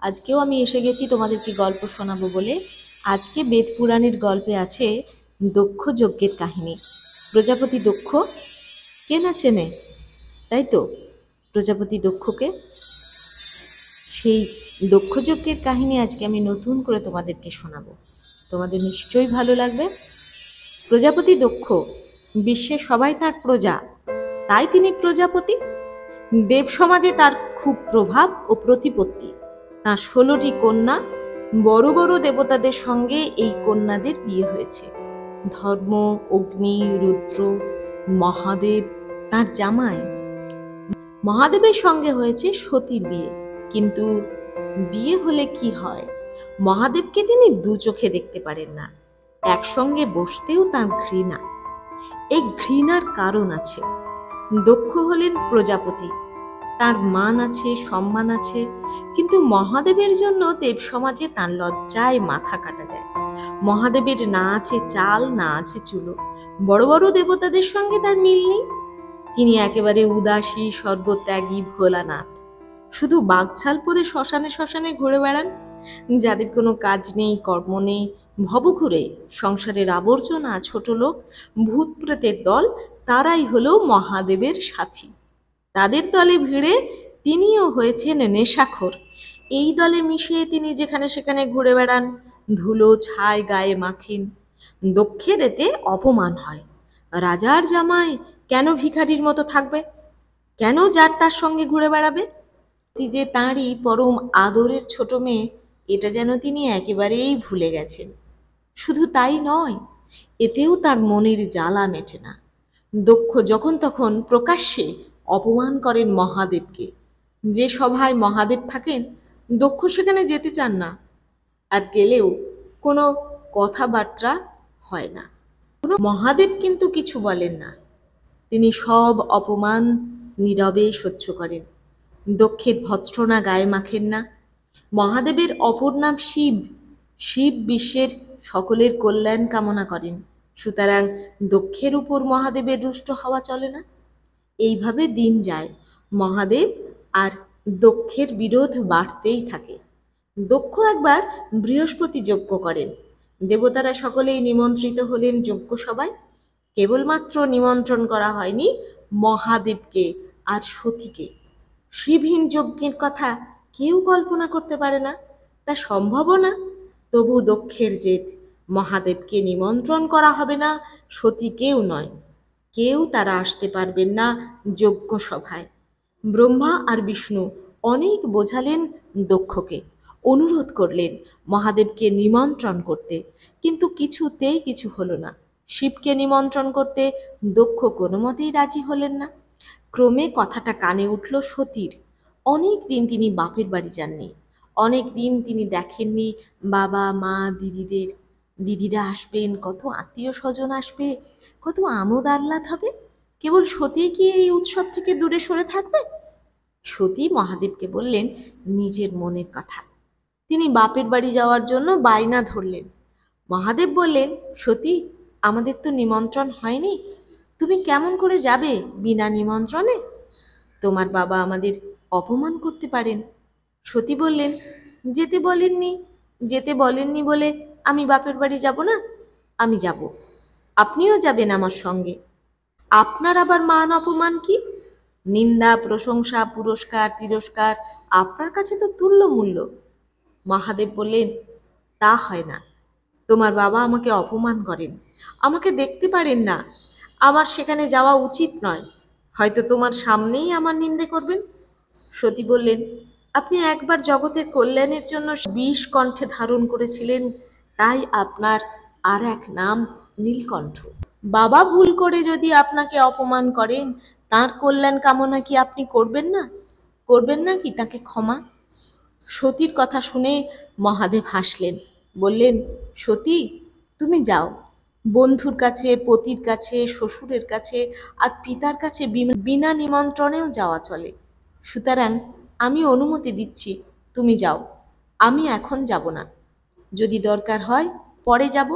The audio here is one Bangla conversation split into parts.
আজকেও আমি এসে গেছি তোমাদেরকে গল্প শোনাবো বলে। আজকে বেদ পুরাণের গল্পে আছে দক্ষ যজ্ঞের কাহিনী। প্রজাপতি দক্ষ, কে না চেনে, তাই তো? প্রজাপতি দক্ষকে, সেই দক্ষ যজ্ঞের কাহিনী আজকে আমি নতুন করে তোমাদেরকে শোনাবো। তোমাদের নিশ্চয়ই ভালো লাগবে। প্রজাপতি দক্ষ, বিশ্বে সবাই তার প্রজা, তাই তিনি প্রজাপতি। দেব সমাজে তার খুব প্রভাব ও প্রতিপত্তি। তার 16টি কন্যা, বড় বড় দেবতাদের সঙ্গে এই কন্যাদের বিয়ে হয়েছে। ধর্ম, অগ্নি, রুদ্র, মহাদেব তার জামাই। মহাদেবের সঙ্গে হয়েছে সতীর বিয়ে, কিন্তু বিয়ে হলে কি হয়? মহাদেবকে তিনি দু চোখে দেখতে পারেন না, একসঙ্গে বসতেও তার ঘৃণা। এই ঘৃণার কারণ আছে। দক্ষ হলেন প্রজাপতি, তার মান আছে, সম্মান আছে, কিন্তু মহাদেবের জন্য দেব সমাজে তার লজ্জায় মাথা কাটা যায়। মহাদেবের না আছে চাল, না আছে চুলো। বড় বড় দেবতাদের সঙ্গে তার মিল নেই। তিনি একেবারে উদাসী, সর্বত্যাগী ভোলানাথ। শুধু বাঘছাল পরে শ্মশানে শ্মশানে ঘুরে বেড়ান। যাদের কোনো কাজ নেই, কর্ম নেই, ভবঘুরে সংসারের আবর্জনা, ছোট লোক, ভূত প্রেতের দল, তারাই হলো মহাদেবের সাথী। তাদের দলে ভিড়ে তিনিও হয়েছেন নেশাখোর। এই দলে মিশে তিনি যেখানে সেখানে ঘুরে বেড়ান, ধুলো ছাই গায়ে মাখেন। দক্ষের এতে অপমান হয়। রাজার জামাই কেন ভিখারির মতো থাকবে? কেন যার তার সঙ্গে ঘুরে বেড়াবে? যে তাঁরই পরম আদরের ছোট মেয়ে, এটা যেন তিনি একেবারেই ভুলে গেছেন। শুধু তাই নয়, এতেও তার মনের জ্বালা মেটে না। দক্ষ যখন তখন প্রকাশ্যে অপমান করেন মহাদেবকে। যে সভায় মহাদেব থাকেন, দক্ষ সেখানে যেতে চান না, আর গেলেও কোনো কথাবার্তা হয় না। মহাদেব কিন্তু কিছু বলেন না, তিনি সব অপমান নীরবে সহ্য করেন। দক্ষের ভৎসনা গায়ে মাখেন না। মহাদেবের অপর নাম শিব। শিব বিশ্বের সকলের কল্যাণ কামনা করেন, সুতরাং দক্ষের উপর মহাদেবের রুষ্ট হওয়া চলে না। এইভাবে দিন যায়, মহাদেব আর দক্ষের বিরোধ বাড়তেই থাকে। দক্ষ একবার বৃহস্পতি যজ্ঞ করেন। দেবতারা সকলেই নিমন্ত্রিত হলেন যজ্ঞ সভায়। কেবলমাত্র নিমন্ত্রণ করা হয়নি মহাদেবকে আর সতীকে। শিবহীন যজ্ঞের কথা কেউ কল্পনা করতে পারে না, তা সম্ভবও না। তবু দক্ষের জেদ, মহাদেবকে নিমন্ত্রণ করা হবে না, সতীকেও নয়। কেউ তারা আসতে পারবেন না যজ্ঞ সভায়। ব্রহ্মা আর বিষ্ণু অনেক বোঝালেন দক্ষকে, অনুরোধ করলেন মহাদেবকে নিমন্ত্রণ করতে, কিন্তু কিছুতেই কিছু হলো না। শিবকে নিমন্ত্রণ করতে দক্ষ কোনো মতেই রাজি হলেন না। ক্রমে কথাটা কানে উঠল সতীর। অনেক দিন তিনি বাপের বাড়ি যাননি, অনেক দিন তিনি দেখেননি বাবা মা দিদিদের। দিদিরা আসবেন, কত আত্মীয় স্বজন আসবে, কত আমোদ আহ্লাদ হবে। কেবল সতী কি এই উৎসব থেকে দূরে সরে থাকবে? সতী মহাদেবকে বললেন নিজের মনের কথা। তিনি বাপের বাড়ি যাওয়ার জন্য বায়না ধরলেন। মহাদেব বললেন, সতী, আমাদের তো নিমন্ত্রণ হয়নি, তুমি কেমন করে যাবে বিনা নিমন্ত্রণে? তোমার বাবা আমাদের অপমান করতে পারেন। সতী বললেন, যেতে বলেননি, যেতে বলেননি বলে আমি বাপের বাড়ি যাব না? আমি যাব, আপনিও যাবেন আমার সঙ্গে। আপনার আবার মান অপমান কি? নিন্দা, প্রশংসা, পুরস্কার, তিরস্কার আপনার কাছে তো তুল্য মূল্য। মহাদেব বললেন, তা হয় না। তোমার বাবা আমাকে অপমান করেন, আমাকে দেখতে পারেন না, আমার সেখানে যাওয়া উচিত নয়। হয়তো তোমার সামনেই আমার নিন্দে করবেন। সতী বললেন, আপনি একবার জগতের কল্যাণের জন্য বিষ কণ্ঠে ধারণ করেছিলেন, তাই আপনার আর এক নাম নীলকণ্ঠ। বাবা ভুল করে যদি আপনাকে অপমান করেন, তার কল্যাণ কামনা কি আপনি করবেন না? করবেন না কি তাকে ক্ষমা? সতীর কথা শুনে মহাদেব হাসলেন, বললেন, সতী, তুমি যাও। বন্ধুর কাছে, পতির কাছে, শ্বশুরের কাছে আর পিতার কাছে বিনা নিমন্ত্রণেও যাওয়া চলে। সুতরাং আমি অনুমতি দিচ্ছি, তুমি যাও। আমি এখন যাব না, যদি দরকার হয় পরে যাব।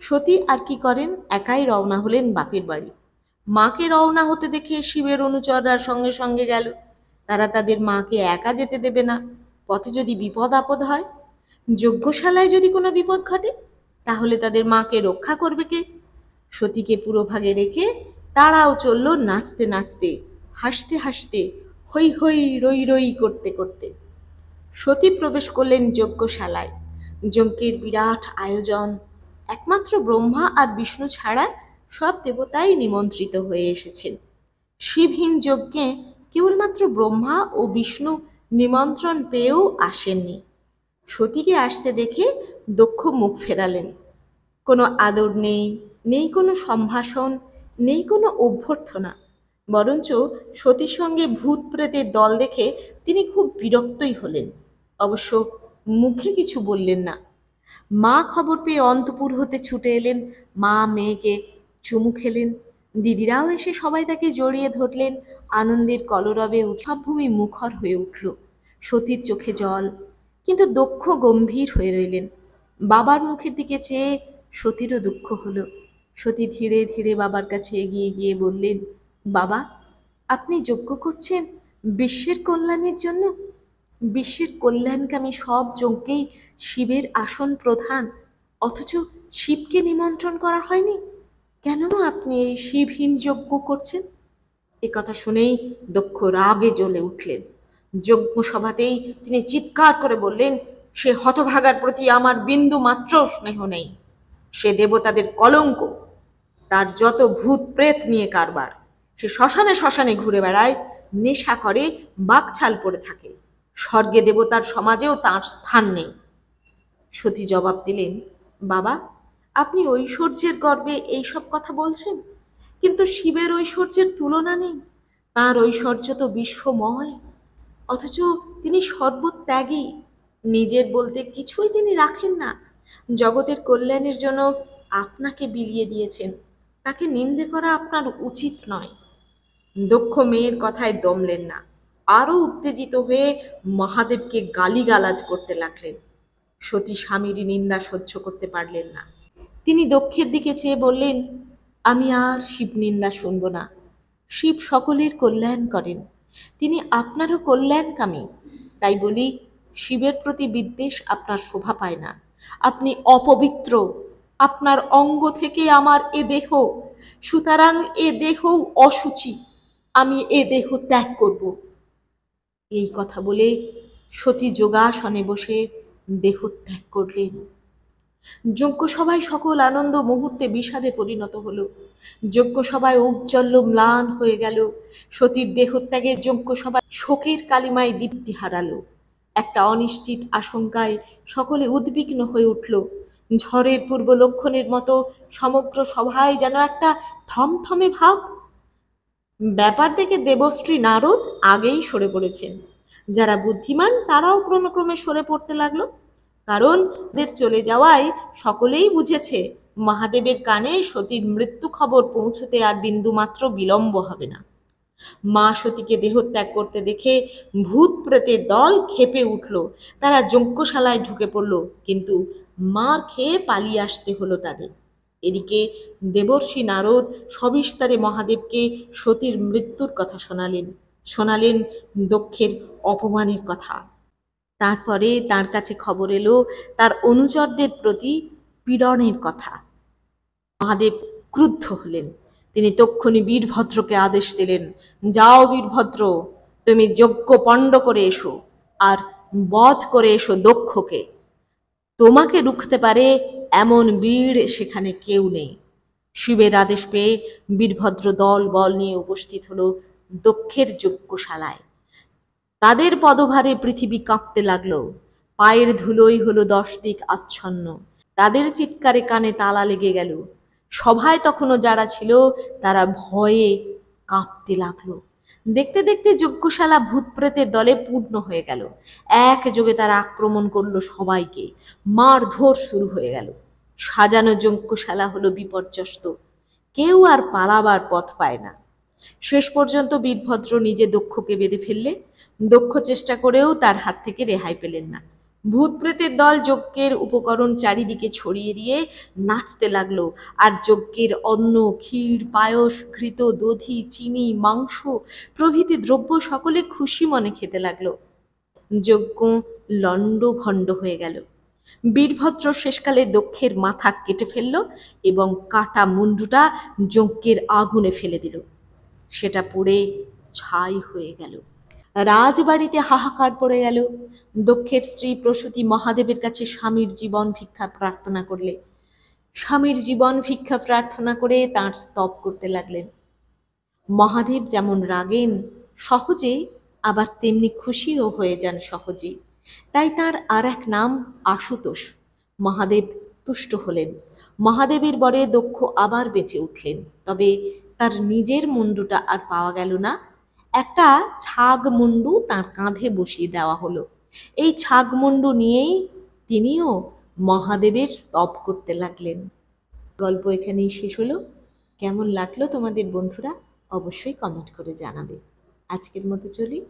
সতী আর কি করেন, একাই রওনা হলেন বাপের বাড়ি। মাকে রওনা হতে দেখে শিবের অনুচররা সঙ্গে সঙ্গে গেল। তারা তাদের মাকে একা যেতে দেবে না। পথে যদি বিপদ আপদ হয়, যজ্ঞশালায় যদি কোনো বিপদ ঘটে, তাহলে তাদের মাকে রক্ষা করবে কে? সতীকে পুরোভাগে রেখে তারাও চলল নাচতে নাচতে, হাসতে হাসতে, হৈ হৈ রই রই করতে করতে। সতী প্রবেশ করলেন যজ্ঞশালায়। যজ্ঞের বিরাট আয়োজন, একমাত্র ব্রহ্মা আর বিষ্ণু ছাড়া সব দেবতাই নিমন্ত্রিত হয়ে এসেছেন। শিবহীন যজ্ঞে কেবলমাত্র ব্রহ্মা ও বিষ্ণু নিমন্ত্রণ পেয়েও আসেননি। সতীকে আসতে দেখে দক্ষ মুখ ফেরালেন। কোনো আদর নেই, নেই কোনো সম্ভাষণ, নেই কোনো অভ্যর্থনা। বরঞ্চ সতীর সঙ্গে ভূত প্রেতের দল দেখে তিনি খুব বিরক্তই হলেন। অবশ্য মুখে কিছু বললেন না। মা খবর পেয়ে অন্তঃপুর হতে ছুটে এলেন। মা মেয়েকে চুমু খেলেন। দিদিরাও এসে সবাই তাকে জড়িয়ে ধরলেন। আনন্দের কলরবে উৎসবভূমি মুখর হয়ে উঠল। সতীর চোখে জল, কিন্তু দক্ষ গম্ভীর হয়ে রইলেন। বাবার মুখের দিকে চেয়ে সতীরও দুঃখ হলো। সতী ধীরে ধীরে বাবার কাছে এগিয়ে গিয়ে বললেন, বাবা, আপনি যজ্ঞ করছেন বিশ্বের কল্যাণের জন্য। বিশ্বের কল্যাণকামী সব যজ্ঞেই শিবের আসন প্রধান, অথচ শিবকে নিমন্ত্রণ করা হয়নি। কেন আপনি এই শিবহীন যজ্ঞ করছেন? এ কথা শুনেই দক্ষ রাগে জ্বলে উঠলেন। যজ্ঞ সভাতেই তিনি চিৎকার করে বললেন, সে হতভাগার প্রতি আমার বিন্দু মাত্র স্নেহ নেই। সে দেবতাদের কলঙ্ক। তার যত ভূত প্রেত নিয়ে কারবার। সে শ্মশানে শ্মশানে ঘুরে বেড়ায়, নেশা করে, বাকছাল পড়ে থাকে। স্বর্গে দেবতার সমাজেও তার স্থান নেই। সতী জবাব দিলেন, বাবা, আপনি ঐশ্বর্যের গর্বে এইসব কথা বলছেন, কিন্তু শিবের ঐশ্বর্যের তুলনা নেই। তাঁর ঐশ্বর্য তো বিশ্বময়, অথচ তিনি সর্বত্যাগী। নিজের বলতে কিছুই তিনি রাখেন না। জগতের কল্যাণের জন্য আপনাকে বিলিয়ে দিয়েছেন। তাকে নিন্দে করা আপনার উচিত নয়। দক্ষ মেয়ের কথায় দমলেন না। আরো উত্তেজিত হয়ে মহাদেবকে গালিগালাজ করতে লাগলেন। সতী স্বামীরই নিন্দা সহ্য করতে পারলেন না। তিনি দক্ষের দিকে চেয়ে বললেন, আমি আর শিব নিন্দা শুনব না। শিব সকলের কল্যাণ করেন, তিনি আপনারও কল্যাণকামী। তাই বলি, শিবের প্রতি বিদ্বেষ আপনার শোভা পায় না। আপনি অপবিত্র। আপনার অঙ্গ থেকে আমার এ দেহ, সুতরাং এ দেহও অশুচি। আমি এ দেহ ত্যাগ করব। এই কথা বলে সতী যোগাসনে বসে দেহ ত্যাগ করলেন। যজ্ঞসভায় সকল আনন্দ মুহূর্তে বিষাদে পরিণত হলো। যজ্ঞসভায় ঔজ্জ্বল্য ম্লান হয়ে গেল। সতীর দেহত্যাগে যজ্ঞসভায় শোকের কালিমায় দীপ্তি হারালো। একটা অনিশ্চিত আশঙ্কায় সকলে উদ্বিগ্ন হয়ে উঠল। ঝড়ের পূর্ব লক্ষণের মতো সমগ্র সভায় যেন একটা থমথমে ভাব। ব্যাপার দেখে দেবশ্রী নারদ আগেই সরে পড়েছেন। যারা বুদ্ধিমান তারাও ক্রমে ক্রমে সরে পড়তে লাগলো। কারণ ওদের চলে যাওয়ায় সকলেই বুঝেছে মহাদেবের কানে সতীর মৃত্যু খবর পৌঁছতে আর বিন্দুমাত্র বিলম্ব হবে না। মা সতীকে দেহত্যাগ করতে দেখে ভূত প্রেতের দল ক্ষেপে উঠল। তারা যজ্ঞশালায় ঢুকে পড়ল, কিন্তু মার খেয়ে পালিয়ে আসতে হলো তাদের। এদিকে দেবর্ষি নারদ সবিস্তারে মহাদেবকে সতীর মৃত্যুর কথা শোনালেন দক্ষের অপমানের কথা। তারপরে তার কাছে খবর এলো তার অনুচরদের প্রতি পীড়নের কথা। মহাদেব ক্রুদ্ধ হলেন। তিনি তক্ষুনি বীরভদ্রকে আদেশ দিলেন, যাও বীরভদ্র, তুমি যজ্ঞ পণ্ড করে এসো আর বধ করে এসো দক্ষকে। তোমাকে রুখতে পারে এমন বীর সেখানে কেউ নেই। শিবের আদেশ পেয়ে বীরভদ্র দল বল নিয়ে উপস্থিত হলো দক্ষের যজ্ঞশালায়। তাদের পদভারে পৃথিবী কাঁপতে লাগলো। পায়ের ধুলোই হলো 10 দিক আচ্ছন্ন। তাদের চিৎকারে কানে তালা লেগে গেল। সভায় তখনও যারা ছিল তারা ভয়ে কাঁপতে লাগলো। দেখতে দেখতে যজ্ঞশালা ভূত প্রেতের দলে পূর্ণ হয়ে গেল। একযোগে তারা আক্রমণ করলো সবাইকে। মারধর শুরু হয়ে গেল। সাজানো যজ্ঞশালা হলো বিপর্যস্ত। কেউ আর পালাবার পথ পায় না। শেষ পর্যন্ত বীরভদ্র নিজে দক্ষকে বেঁধে ফেললে। দক্ষ চেষ্টা করেও তার হাত থেকে রেহাই পেলেন না। ভূত প্রেতের দল যজ্ঞের উপকরণ চারিদিকে ছড়িয়ে দিয়ে নাচতে লাগলো, আর যজ্ঞের অন্ন, ক্ষীর, পায়স, ঘৃত, দধি, চিনি, মাংস প্রভৃতি দ্রব্য সকলে খুশি মনে খেতে লাগলো। যজ্ঞ লণ্ডভণ্ড হয়ে গেল। বীরভদ্র শেষকালে দক্ষের মাথা কেটে ফেলল এবং কাটা মুন্ডুটা যজ্ঞের আগুনে ফেলে দিল। সেটা পুড়ে ছাই হয়ে গেল। রাজবাড়িতে হাহাকার পড়ে গেল। দক্ষের স্ত্রী প্রসূতি মহাদেবের কাছে স্বামীর জীবন ভিক্ষা প্রার্থনা করলে। স্বামীর জীবন ভিক্ষা প্রার্থনা করে তাঁর স্তব করতে লাগলেন। মহাদেব যেমন রাগেন সহজে, আবার তেমনি খুশিও হয়ে যান সহজেই। তাই তার আর এক নাম আশুতোষ। মহাদেব তুষ্ট হলেন। মহাদেবের বরে দক্ষ আবার বেঁচে উঠলেন। তবে তার নিজের মুন্ডুটা আর পাওয়া গেল না। একটা ছাগ মুন্ডু তার কাঁধে বসিয়ে দেওয়া হলো। এই ছাগ মুন্ডু নিয়েই তিনিও মহাদেবের স্তব করতে লাগলেন। গল্প এখানেই শেষ হলো। কেমন লাগলো তোমাদের বন্ধুরা? অবশ্যই কমেন্ট করে জানাবে। আজকের মতো চলি।